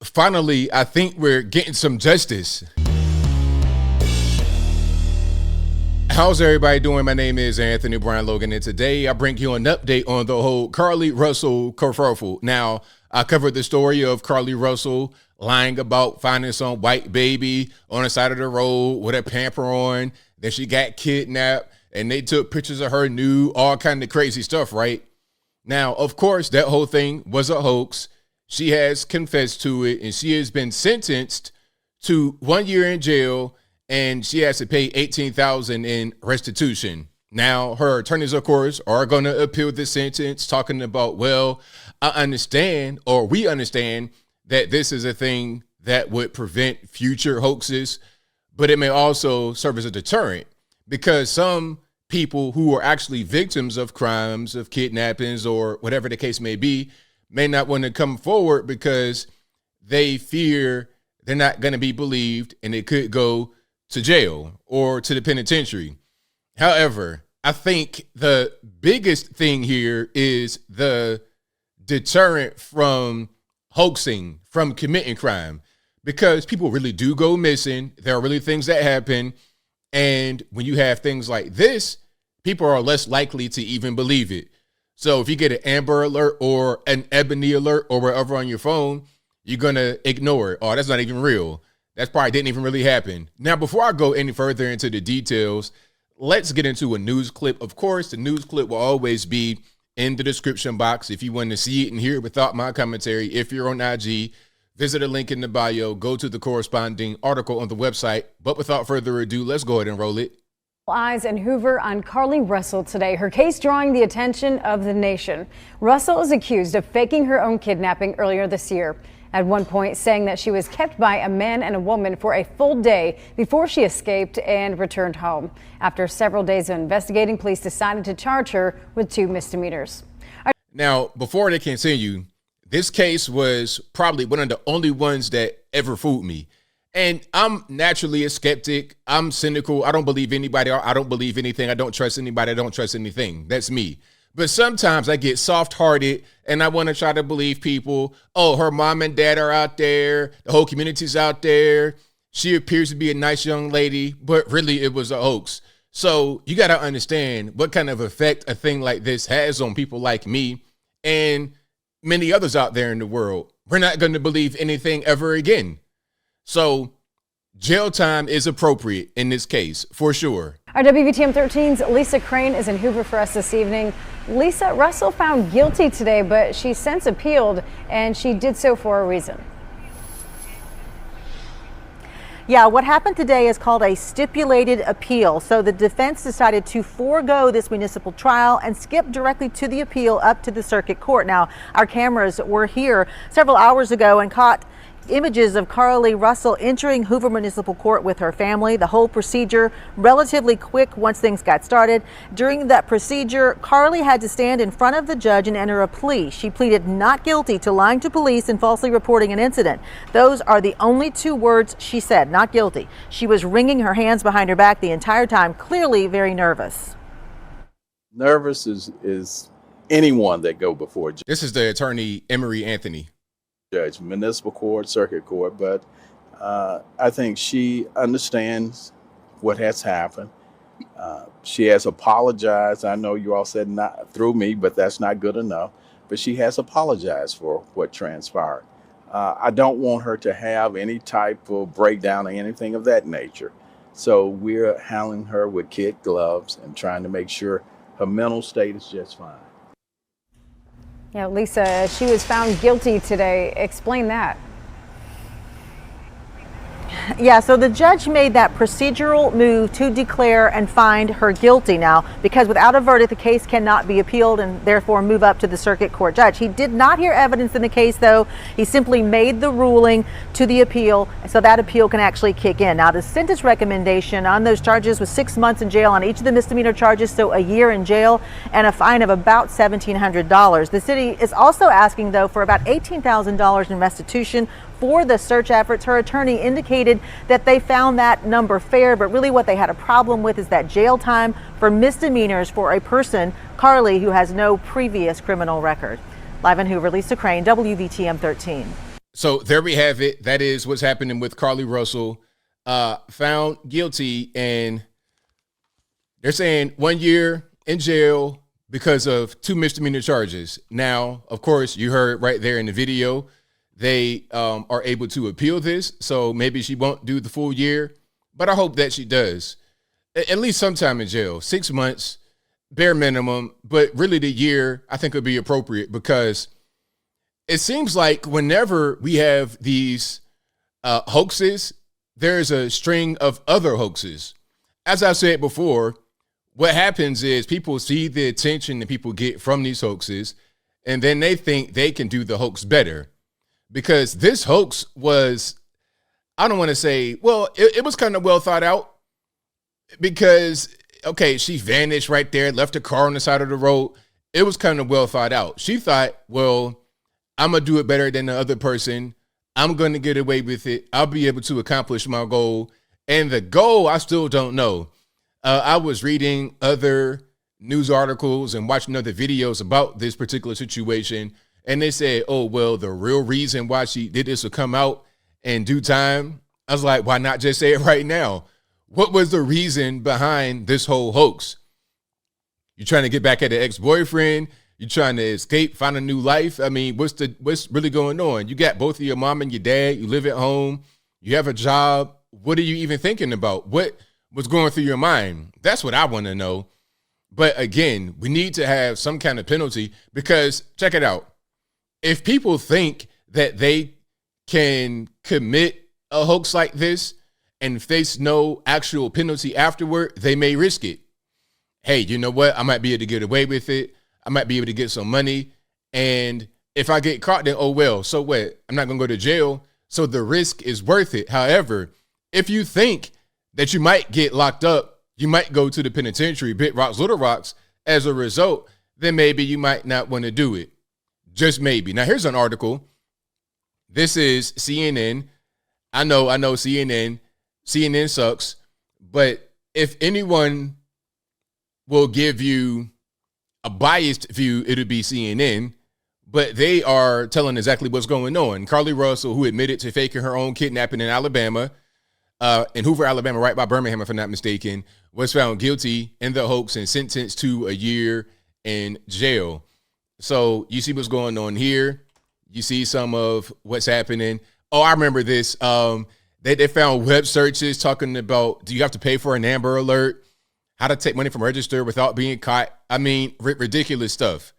Finally, I think we're getting some justice. How's everybody doing? My name is Anthony Brian Logan, and today I bring you an update on the whole Carlee Russell kerfuffle. Now, I covered the story of Carlee Russell lying about finding some white baby on the side of the road with a pamper on. Then she got kidnapped, and they took pictures of her nude, all kind of crazy stuff, right? Now, of course, that whole thing was a hoax. She has confessed to it, and she has been sentenced to 1 year in jail, and she has to pay $18,000 in restitution. Now, her attorneys, of course, are going to appeal the sentence, talking about, well, I understand, or we understand, that this is a thing that would prevent future hoaxes, but it may also serve as a deterrent, because some people who are actually victims of crimes, of kidnappings, or whatever the case may be, may not want to come forward because they fear they're not going to be believed and they could go to jail or to the penitentiary. However, I think the biggest thing here is the deterrent from hoaxing, from committing crime, because people really do go missing. There are really things that happen. And when you have things like this, people are less likely to even believe it. So if you get an Amber Alert or an Ebony Alert or whatever on your phone, you're going to ignore it. Oh, that's not even real. That probably didn't even really happen. Now, before I go any further into the details, let's get into a news clip. Of course, the news clip will always be in the description box if you want to see it and hear it without my commentary. If you're on IG, visit a link in the bio, go to the corresponding article on the website. But without further ado, let's go ahead and roll it. Eyes in Hoover on Carlee Russell today, her case drawing the attention of the nation. Russell is accused of faking her own kidnapping earlier this year, at one point saying that she was kept by a man and a woman for a full day before she escaped and returned home. After several days of investigating, police decided to charge her with 2 misdemeanors. Now, before they continue, this case was probably one of the only ones that ever fooled me. And I'm naturally a skeptic. I'm cynical. I don't believe anybody. I don't believe anything. I don't trust anybody. I don't trust anything. That's me. But sometimes I get soft-hearted and I want to try to believe people. Oh, her mom and dad are out there. The whole community's out there. She appears to be a nice young lady, but really it was a hoax. So you got to understand what kind of effect a thing like this has on people like me and many others out there in the world. We're not going to believe anything ever again. So jail time is appropriate in this case, for sure. Our WVTM 13's Lisa Crane is in Hoover for us this evening. Lisa, Russell found guilty today, but she since appealed, and she did so for a reason. Yeah, what happened today is called a stipulated appeal. So the defense decided to forego this municipal trial and skip directly to the appeal up to the circuit court. Now, our cameras were here several hours ago and caught images of Carlee Russell entering Hoover Municipal Court with her family. The whole procedure relatively quick once things got started. During that procedure, Carlee had to stand in front of the judge and enter a plea. She pleaded not guilty to lying to police and falsely reporting an incident. Those are the only 2 words she said, not guilty. She was wringing her hands behind her back the entire time, clearly very nervous. Nervous is anyone that go before a judge. This is the attorney, Emory Anthony. Judge, municipal court, circuit court, but I think she understands what has happened. She has apologized. I know you all said not through me, but that's not good enough. But she has apologized for what transpired. I don't want her to have any type of breakdown or anything of that nature. So we're handling her with kid gloves and trying to make sure her mental state is just fine. Yeah, Lisa, she was found guilty today. Explain that. Yeah, so the judge made that procedural move to declare and find her guilty now, because without a verdict, the case cannot be appealed and therefore move up to the circuit court judge. He did not hear evidence in the case, though. He simply made the ruling to the appeal, so that appeal can actually kick in. Now, the sentence recommendation on those charges was 6 months in jail on each of the misdemeanor charges, so a year in jail and a fine of about $1,700. The city is also asking, though, for about $18,000 in restitution for the search efforts. Her attorney indicated that they found that number fair, but really what they had a problem with is that jail time for misdemeanors for a person, Carlee, who has no previous criminal record. Live in Hoover, Lisa Crane, WVTM 13. So there we have it. That is what's happening with Carlee Russell. Found guilty, and they're saying 1 year in jail because of 2 misdemeanor charges. Now, of course, you heard right there in the video, they are able to appeal this. So maybe she won't do the full year, but I hope that she does. At least sometime in jail, 6 months, bare minimum. But really the year, I think would be appropriate, because it seems like whenever we have these hoaxes, there's a string of other hoaxes. As I said before, what happens is people see the attention that people get from these hoaxes, and then they think they can do the hoax better. Because this hoax was, I don't want to say, well, it was kind of well thought out, because, okay, she vanished right there, left a car on the side of the road. It was kind of well thought out. She thought, well, I'm going to do it better than the other person. I'm going to get away with it. I'll be able to accomplish my goal. And the goal, I still don't know. I was reading other news articles and watching other videos about this particular situation, and they said, oh, well, the real reason why she did this will come out in due time. I was like, why not just say it right now? What was the reason behind this whole hoax? You trying to get back at the ex-boyfriend? You trying to escape, find a new life? I mean, what's really going on? You got both of your mom and your dad. You live at home. You have a job. What are you even thinking about? What was going through your mind? That's what I want to know. But again, we need to have some kind of penalty, because check it out. If people think that they can commit a hoax like this and face no actual penalty afterward, they may risk it. Hey, you know what? I might be able to get away with it. I might be able to get some money. And if I get caught, then oh well, so what? I'm not going to go to jail. So the risk is worth it. However, if you think that you might get locked up, you might go to the penitentiary, Big Rocks, Little Rocks, as a result, then maybe you might not want to do it. Just maybe. Now, here's an article. This is CNN. I know CNN. CNN sucks. But if anyone will give you a biased view, it'll be CNN. But they are telling exactly what's going on. Carlee Russell, who admitted to faking her own kidnapping in Alabama, in Hoover, Alabama, right by Birmingham, if I'm not mistaken, was found guilty in the hoax and sentenced to a year in jail. So you see what's going on here. You see some of what's happening. Oh, I remember this. They found web searches talking about, do you have to pay for an Amber Alert? How to take money from register without being caught. I mean, ridiculous stuff,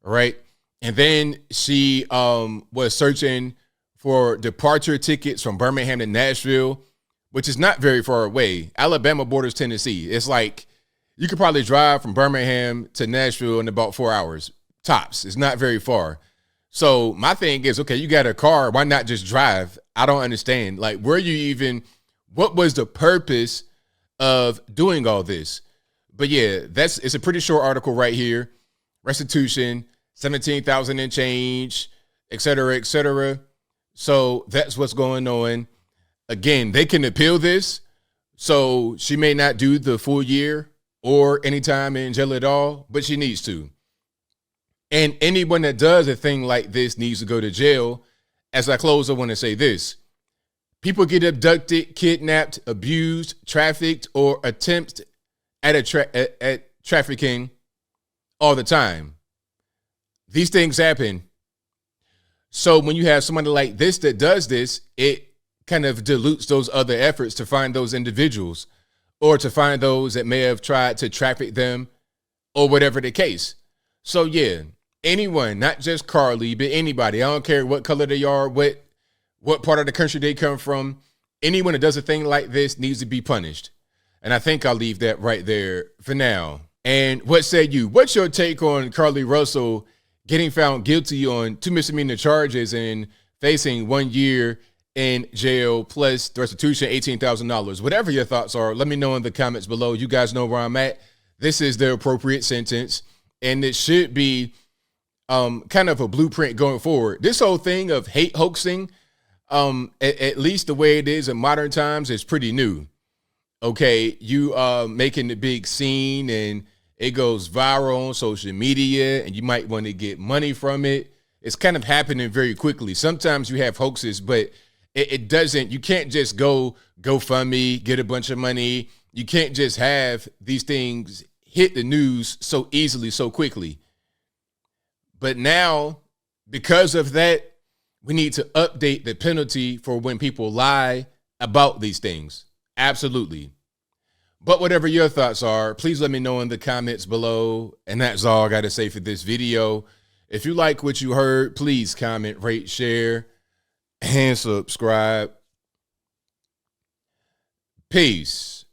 right? And then she was searching for departure tickets from Birmingham to Nashville, which is not very far away. Alabama borders Tennessee. It's like you could probably drive from Birmingham to Nashville in about 4 hours. Tops. It's not very far. So my thing is, okay, you got a car. Why not just drive? I don't understand. Like, what was the purpose of doing all this? But yeah, it's a pretty short article right here. Restitution, 17,000 and change, et cetera, et cetera. So that's what's going on. Again, they can appeal this. So she may not do the full year or any time in jail at all, but she needs to. And anyone that does a thing like this needs to go to jail. As I close, I want to say this. People get abducted, kidnapped, abused, trafficked, or attempted at trafficking all the time. These things happen. So when you have somebody like this that does this, it kind of dilutes those other efforts to find those individuals or to find those that may have tried to traffic them or whatever the case. So yeah, anyone, not just Carlee, but anybody, I don't care what color they are, what part of the country they come from, anyone that does a thing like this needs to be punished. And I think I'll leave that right there for now. And what say you? What's your take on Carlee Russell getting found guilty on 2 misdemeanor charges and facing 1 year in jail plus the restitution, $18,000? Whatever your thoughts are, let me know in the comments below. You guys know where I'm at. This is the appropriate sentence, and it should be kind of a blueprint going forward. This whole thing of hate hoaxing, at least the way it is in modern times, is pretty new. Okay, you making the big scene and it goes viral on social media and you might want to get money from it. it's kind of happening very quickly. Sometimes you have hoaxes, but it doesn't, you can't just go GoFundMe, get a bunch of money. You can't just have these things hit the news so easily, so quickly. But now, because of that, we need to update the penalty for when people lie about these things. Absolutely. But whatever your thoughts are, please let me know in the comments below. And that's all I got to say for this video. If you like what you heard, please comment, rate, share, and subscribe. Peace.